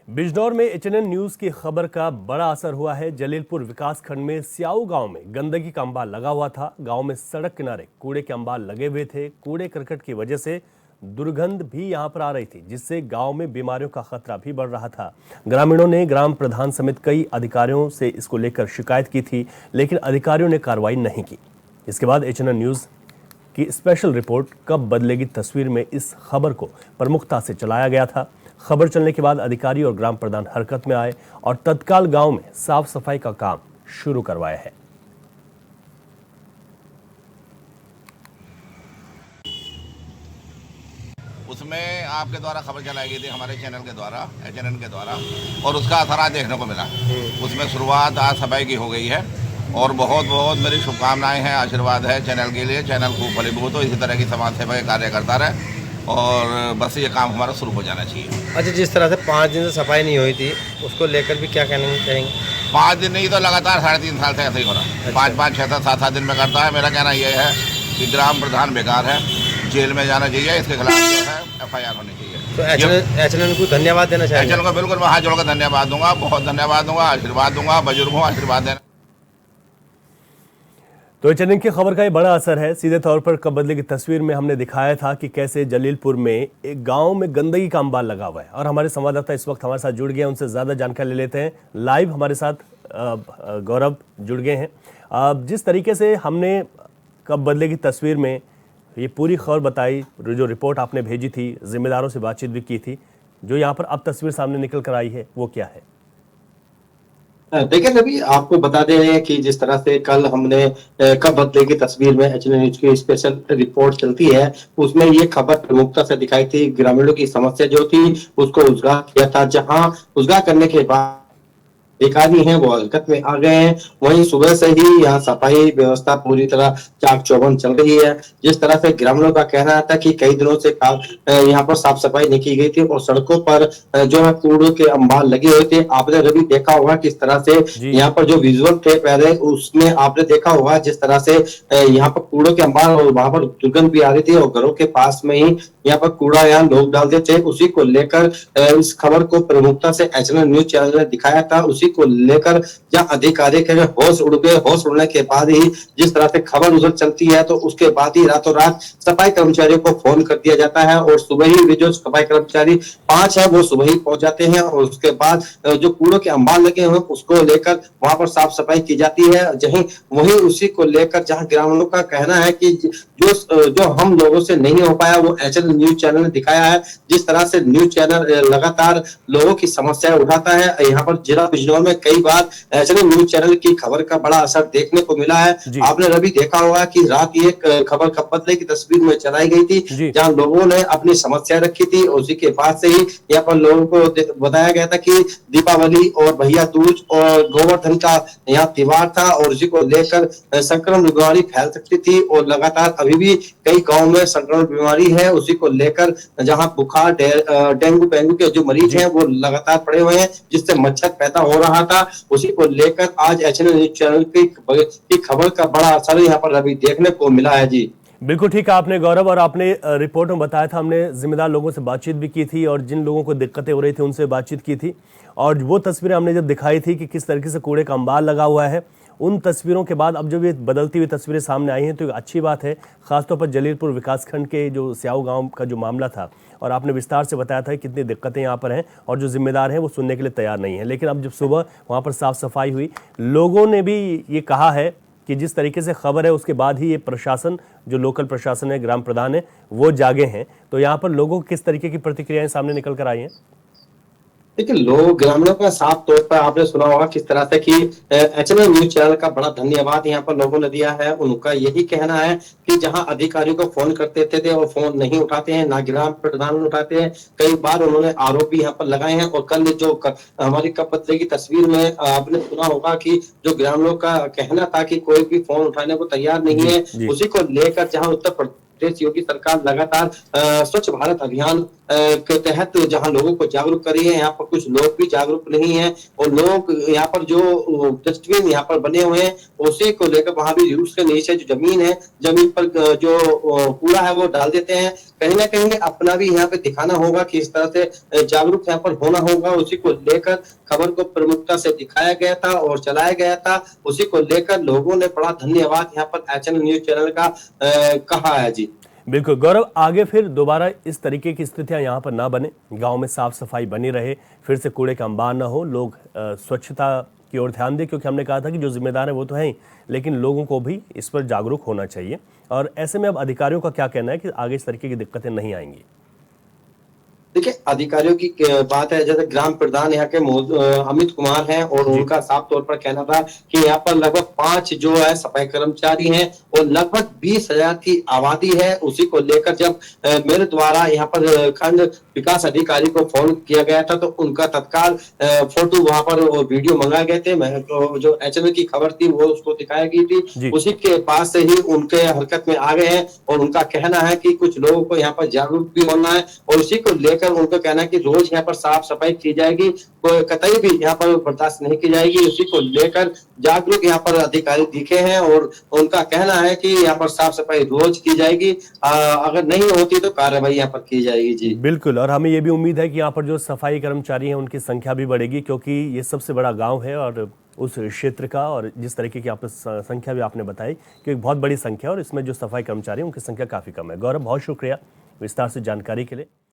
बिजनौर में HNN news की खबर का बड़ा असर हुआ है। जलीलपुर विकास खंड में स्याऊ गांव में गंदगी का अंबार लगा हुआ था। गांव में सड़क किनारे कूड़े के अंबार लगे हुए थे। कूड़े करकट की वजह से दुर्गंध भी यहां पर आ रही थी, जिससे गांव में बीमारियों का खतरा भी बढ़ रहा था। ग्रामीणों ने ग्राम प्रधान समेत कई अधिकारियों से इसको लेकर शिकायत की थी, लेकिन अधिकारियों ने कार्रवाई नहीं की। इसके बाद एचएनएन न्यूज की स्पेशल रिपोर्ट कब बदलेगी तस्वीर में इस खबर को प्रमुखता से चलाया गया था। खबर चलने के बाद अधिकारी और ग्राम प्रधान हरकत में आए और तत्काल गांव में साफ सफाई का काम शुरू करवाया है। उसमें आपके द्वारा खबर चलाई गई थी, हमारे चैनल के द्वारा, एचएनएन के द्वारा, और उसका असर आज देखने को मिला। उसमें शुरुआत आज सफाई की हो गई है और बहुत बहुत मेरी शुभकामनाएं हैं, आशीर्वाद है चैनल के लिए। चैनल खूब फलीभूत हो, इसी तरह की समाज सेवा के कार्य करता रहे और बस ये काम हमारा शुरू हो जाना चाहिए। अच्छा, जिस तरह से 5 दिन से सफाई नहीं हुई थी, उसको लेकर भी क्या कहेंगे? 5 दिन नहीं तो लगातार 3.5 साल से ऐसे ही हो रहा है। 5-5, 6-7, 7 दिन में करता है। मेरा कहना यह है कि ग्राम प्रधान बेकार है, जेल में जाना चाहिए, इसके खिलाफ जो है FIR होनी चाहिए। तो एचएनएन को धन्यवाद देना चाहिए। एचएनएन को बिल्कुल मैं हाथ जोड़कर धन्यवाद दूंगा, बहुत धन्यवाद दूंगा, आशीर्वाद दूंगा, बुजुर्गों आशीर्वाद देना। तो एचएनएन की खबर का ये बड़ा असर है। सीधे तौर पर कब बदले की तस्वीर में हमने दिखाया था कि कैसे जलीलपुर में एक गांव में गंदगी का अंबार लगा हुआ है और हमारे संवाददाता इस वक्त हमारे साथ जुड़ गए हैं। उनसे ज्यादा जानकारी ले लेते हैं। लाइव हमारे साथ गौरव जुड़ गए हैं। जिस तरीके से हमने कब बदले की तस्वीर में ये पूरी खबर बताई, जो रिपोर्ट आपने भेजी थी, जिम्मेदारों से बातचीत भी की थी, जो यहाँ पर अब तस्वीर सामने निकल कर आई है वो क्या है? देखिए रवि, आपको बता दें कि जिस तरह से कल हमने कब बदले की तस्वीर में एचएनएन न्यूज की स्पेशल रिपोर्ट चलती है, उसमें ये खबर प्रमुखता से दिखाई थी। ग्रामीणों की समस्या जो थी उसको उजागर किया था, जहां उजागर करने के बाद अधिकारी हैं वो हरकत में आ गए हैं। वहीं सुबह से ही यहाँ सफाई व्यवस्था पूरी तरह चाक चौबंद चल रही है। जिस तरह से ग्रामीणों का कहना था कि कई दिनों से यहाँ पर साफ सफाई नहीं की गई थी और सड़कों पर जो है कूड़ों के अंबार लगे हुए थे। आपने रवि देखा होगा किस तरह से यहाँ पर जो विजुअल थे पहले, उसमें आपने देखा होगा जिस तरह से यहाँ पर कूड़ों के अंबार और वहां पर दुर्गंध भी आ रही थी और घरों के पास में ही यहाँ पर कूड़ा यहाँ लोग डालते थे। उसी को लेकर इस खबर को प्रमुखता से एचएनएन न्यूज चैनल ने दिखाया था। उसी को लेकर जहाँ अधिकारी के होश उड़ गए, होश उड़ने के बाद ही जिस तरह से खबर उधर चलती है तो उसके बाद ही रातों रात सफाई कर्मचारियों को फोन कर दिया जाता है और सुबह ही वे जो सफाई कर्मचारी 5 है वो सुबह ही पहुंच जाते हैं और उसके बाद जो कूड़ों के अंबार लगे हुए उसको लेकर वहां पर साफ सफाई की जाती है। वही उसी को लेकर जहाँ ग्रामीणों का कहना है कि जो हम लोगों से नहीं हो पाया वो एचएनएन न्यूज चैनल ने दिखाया है। जिस तरह से न्यूज चैनल लगातार लोगों की समस्याएं उठाता है, यहाँ पर जिला बिजनौर में कई बार एचएनएन न्यूज चैनल की खबर का बड़ा असर देखने को मिला है। आपने रवि देखा होगा कि रात ये खबर कब बदले की तस्वीर में चलाई गई थी, जहां लोगों ने अपनी समस्या रखी थी। उसी के बाद से ही यहाँ पर लोगों को बताया गया था कि दीपावली और भैया दूज और गोवर्धन का यहाँ त्योहार था और उसी को लेकर संक्रमण बीमारी फैल सकती थी और लगातार अभी भी कई गाँव में संक्रमण बीमारी है। उसी को लेकर जहाँ बुखार, डेंगू के जो मरीज हैं वो लगातार पड़े हुए हैं, जिससे मच्छर पैदा हो रहा था। उसी को लेकर आज एचएनएन न्यूज चैनल की खबर का बड़ा असर यहाँ पर अभी देखने को मिला है। जी बिल्कुल ठीक है आपने गौरव, और आपने रिपोर्ट में बताया था, हमने जिम्मेदार लोगों से बातचीत भी की थी और जिन लोगों को दिक्कतें हो रही थी उनसे बातचीत की थी। और वो तस्वीरें हमने जब दिखाई थी कि किस तरीके से कूड़े का अंबार लगा हुआ है, उन तस्वीरों के बाद अब जब ये बदलती हुई तस्वीरें सामने आई हैं तो अच्छी बात है। खासतौर पर जलीलपुर विकासखंड के जो स्याऊ गांव का जो मामला था, और आपने विस्तार से बताया था कितनी दिक्कतें यहाँ पर हैं और जो जिम्मेदार हैं वो सुनने के लिए तैयार नहीं है। लेकिन अब जब सुबह वहाँ पर साफ सफाई हुई, लोगों ने भी ये कहा है कि जिस तरीके से खबर है उसके बाद ही ये प्रशासन, जो लोकल प्रशासन है, ग्राम प्रधान है, वो जागे हैं। तो यहाँ पर लोगों को किस तरीके की प्रतिक्रियाएं सामने निकल कर आई हैं? देखिए, लोग ग्रामीणों का साफ तौर पर आपने सुना होगा किस तरह से कि एचएनएन न्यूज चैनल का बड़ा धन्यवाद यहाँ पर लोगों ने दिया है। उनका यही कहना है कि जहां अधिकारियों को फोन करते थे और फोन नहीं उठाते हैं, ना ग्राम प्रधान उठाते हैं, कई बार उन्होंने आरोप भी यहाँ पर लगाए हैं। और कल जो हमारी कब बदले की तस्वीर में आपने सुना होगा कि जो ग्रामीणों का कहना था कि कोई भी फोन उठाने को तैयार नहीं है, उसी को लेकर जहाँ उत्तर प्रदेश योगी सरकार लगातार स्वच्छ भारत अभियान के तहत जहां लोगों को जागरूक करी है, यहाँ पर कुछ लोग भी जागरूक नहीं है और लोग यहाँ पर जो डस्टबिन यहाँ पर बने हुए हैं उसी को लेकर वहां भी उसके नीचे जो जमीन है, जमीन पर जो कूड़ा है वो डाल देते हैं। कहीं ना कहीं अपना भी यहाँ पे दिखाना होगा कि इस तरह से जागरूक यहाँ पर होना होगा। उसी को लेकर खबर को प्रमुखता से दिखाया गया था और चलाया गया था। उसी को लेकर लोगों ने बड़ा धन्यवाद यहाँ पर एचएन न्यूज चैनल का कहा है जी। बिल्कुल गौरव, आगे फिर दोबारा इस तरीके की स्थितियां यहाँ पर ना बने, गांव में साफ सफाई बनी रहे, फिर से कूड़े का अंबार ना हो, लोग स्वच्छता की ओर ध्यान दें, क्योंकि हमने कहा था कि जो जिम्मेदार है वो तो है ही, लेकिन लोगों को भी इस पर जागरूक होना चाहिए। और ऐसे में अब अधिकारियों का क्या कहना है कि आगे इस तरीके की दिक्कतें नहीं आएंगी? देखिए, अधिकारियों की बात है, जैसे ग्राम प्रधान यहाँ के अमित कुमार हैं और उनका साफ तौर पर कहना था कि यहाँ पर लगभग 5 जो है सफाई कर्मचारी हैं और लगभग 20,000 की आबादी है। उसी को लेकर जब मेरे द्वारा यहाँ पर खंड विकास अधिकारी को फोन किया गया था तो उनका तत्काल फोटो वहां पर और वीडियो मंगाए गए थे। तो जो एचएनएल की खबर थी वो उसको दिखाई गई थी। उसी के बाद से ही उनके हरकत में आ गए हैं और उनका कहना है कि कुछ लोगों को यहाँ पर जागरूक भी होना है और उसी को लेकर उनका कहना है कि रोज यहाँ पर साफ सफाई की जाएगी, कोई कतई भी यहाँ पर बर्दाश्त नहीं की जाएगी। उसी को लेकर जागरूक यहाँ पर अधिकारी दिखे हैं और उनका कहना है कि यहाँ पर साफ सफाई रोज की जाएगी, अगर नहीं होती तो कार्रवाई यहाँ पर की जाएगी जी। बिल्कुल, और हमें ये भी उम्मीद है कि यहाँ पर जो सफाई कर्मचारी हैं उनकी संख्या भी बढ़ेगी, क्योंकि ये सबसे बड़ा गाँव है और उस क्षेत्र का, और जिस तरीके की आप संख्या भी आपने बताई कि एक बहुत बड़ी संख्या, और इसमें जो सफाई कर्मचारी हैं उनकी संख्या काफी कम है। गौरव, बहुत शुक्रिया विस्तार से जानकारी के लिए।